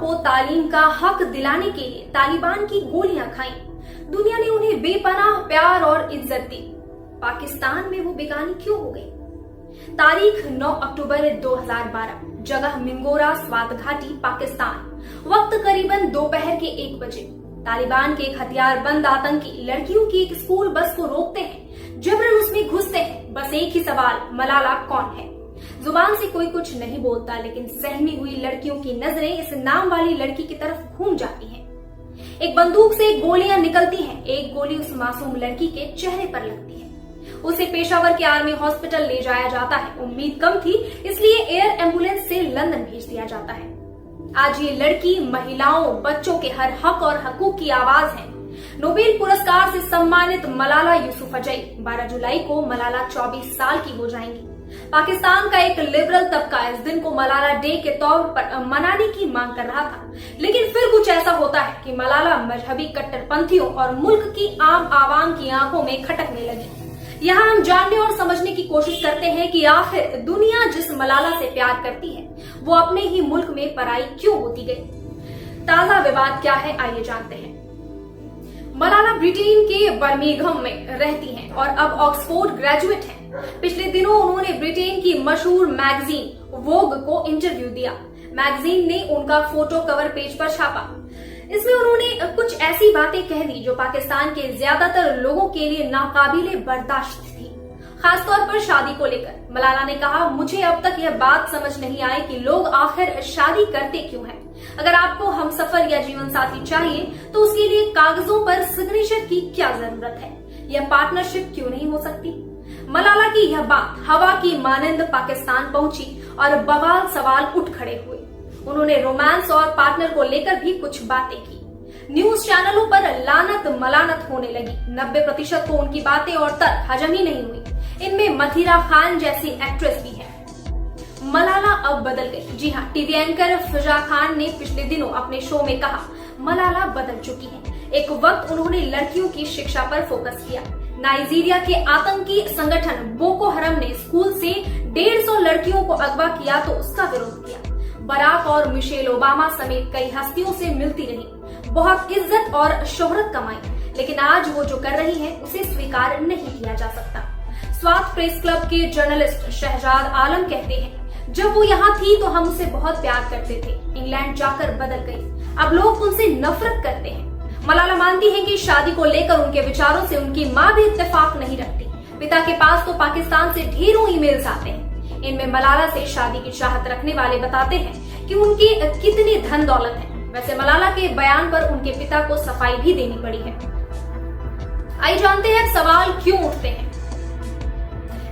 को तालीम का हक दिलाने के लिए तालिबान की गोलियां खाईं। दुनिया ने उन्हें बेपनाह प्यार और इज्जत दी। पाकिस्तान में वो बेगानी क्यों हो गई? तारीख 9 अक्टूबर 2012, जगह मिंगोरा, स्वात घाटी, पाकिस्तान। वक्त करीबन दोपहर के 1 बजे। तालिबान के एक हथियारबंद आतंकी लड़कियों की एक स्कूल बस को रोकते हैं, जबरन उसमें घुसते हैं। बस एक ही सवाल, मलाला कौन है? जुबान से कोई कुछ नहीं बोलता, लेकिन सहमी हुई लड़कियों की नजरें इस नाम वाली लड़की की तरफ घूम जाती हैं। एक बंदूक से गोलियां निकलती हैं। एक गोली उस मासूम लड़की के चेहरे पर लगती है। उसे पेशावर के आर्मी हॉस्पिटल ले जाया जाता है। उम्मीद कम थी, इसलिए एयर एम्बुलेंस से लंदन भेज दिया जाता है। आज ये लड़की महिलाओं, बच्चों के हर हक और हकूक की आवाज है। नोबेल पुरस्कार से सम्मानित मलाला यूसुफजई 12 जुलाई को मलाला 24 साल की हो जाएंगी। पाकिस्तान का एक लिबरल तबका इस दिन को मलाला डे के तौर पर मनाने की मांग कर रहा था, लेकिन फिर कुछ ऐसा होता है कि मलाला मजहबी कट्टरपंथियों और मुल्क की आम आवाम की आंखों में खटकने लगी। यहाँ हम जानने और समझने की कोशिश करते हैं कि आखिर दुनिया जिस मलाला से प्यार करती है, वो अपने ही मुल्क में पराई क्यों होती गई। ताजा विवाद क्या है, आइए जानते हैं। मलाला ब्रिटेन के बर्मिंघम में रहती हैं और अब ऑक्सफोर्ड ग्रेजुएट हैं। पिछले दिनों उन्होंने ब्रिटेन की मशहूर मैगजीन वोग को इंटरव्यू दिया। मैगजीन ने उनका फोटो कवर पेज पर छापा। इसमें उन्होंने कुछ ऐसी बातें कह दी जो पाकिस्तान के ज्यादातर लोगों के लिए नाकाबिले बर्दाश्त थी, खासतौर पर शादी को लेकर। मलाला ने कहा, मुझे अब तक यह बात समझ नहीं आई कि लोग आखिर शादी करते क्यों हैं। अगर आपको हमसफर या जीवन साथी चाहिए तो उसके लिए कागजों पर सिग्नेचर की क्या जरूरत है? यह पार्टनरशिप क्यों नहीं हो सकती? मलाला की यह बात हवा की मानंद पाकिस्तान पहुंची और बवाल सवाल उठ खड़े हुए। उन्होंने रोमांस और पार्टनर को लेकर भी कुछ बातें की। न्यूज चैनलों पर लानत मलानत होने लगी। 90% को उनकी बातें और तर्क हजम ही नहीं हुई। इनमें मथिरा खान जैसी एक्ट्रेस भी है। मलाला अब बदल गई। जी हाँ, टीवी एंकर फिजा खान ने पिछले दिनों अपने शो में कहा, मलाला बदल चुकी है। एक वक्त उन्होंने लड़कियों की शिक्षा पर फोकस किया। नाइजीरिया के आतंकी संगठन बोको हरम ने स्कूल से 150 लड़कियों को अगवा किया तो उसका विरोध किया। बराक और मिशेल ओबामा समेत कई हस्तियों से मिलती रही, बहुत इज्जत और शोहरत कमाई, लेकिन आज वो जो कर रही है उसे स्वीकार नहीं किया जा सकता। स्वात प्रेस क्लब के जर्नलिस्ट शहजाद आलम कहते हैं, जब वो यहाँ थी तो हम उसे बहुत प्यार करते थे। इंग्लैंड जाकर बदल गई, अब लोग उनसे नफरत करते हैं। मलाला मानती है कि शादी को लेकर उनके विचारों से उनकी माँ भी इत्तेफाक नहीं रखती। पिता के पास तो पाकिस्तान से ढेरों ईमेल्स आते हैं। इनमें मलाला से शादी की चाहत रखने वाले बताते हैं कि उनकी कितनी धन दौलत है। वैसे मलाला के बयान पर उनके पिता को सफाई भी देनी पड़ी है। आइए जानते हैं सवाल क्यों उठते हैं।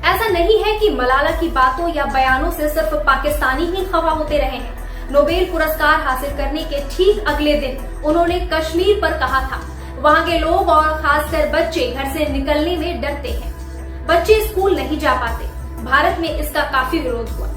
ऐसा नहीं है कि मलाला की बातों या बयानों से सिर्फ पाकिस्तानी ही खफा होते रहे हैं। नोबेल पुरस्कार हासिल करने के ठीक अगले दिन उन्होंने कश्मीर पर कहा था, वहाँ के लोग और खासकर बच्चे घर से निकलने में डरते हैं। बच्चे स्कूल नहीं जा पाते। भारत में इसका काफी विरोध हुआ।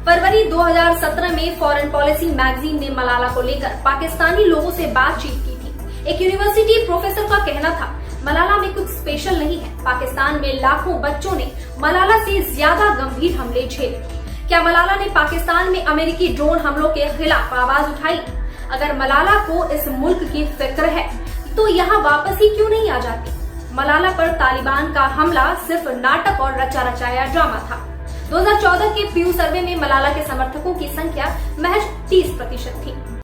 फरवरी 2017 में फॉरेन पॉलिसी मैगजीन ने मलाला को लेकर पाकिस्तानी लोगों से बातचीत की थी। एक यूनिवर्सिटी प्रोफेसर का कहना था, मलाला में कुछ स्पेशल नहीं है। पाकिस्तान में लाखों बच्चों ने मलाला से ज्यादा गंभीर हमले झेले। क्या मलाला ने पाकिस्तान में अमेरिकी ड्रोन हमलों के खिलाफ आवाज उठाई? अगर मलाला को इस मुल्क की फिक्र है तो यहाँ वापस ही क्यों नहीं आ जाती? मलाला पर तालिबान का हमला सिर्फ नाटक और रचा रचाया ड्रामा था। 2014 के पीयू सर्वे में मलाला के समर्थकों की संख्या महज 30% थी।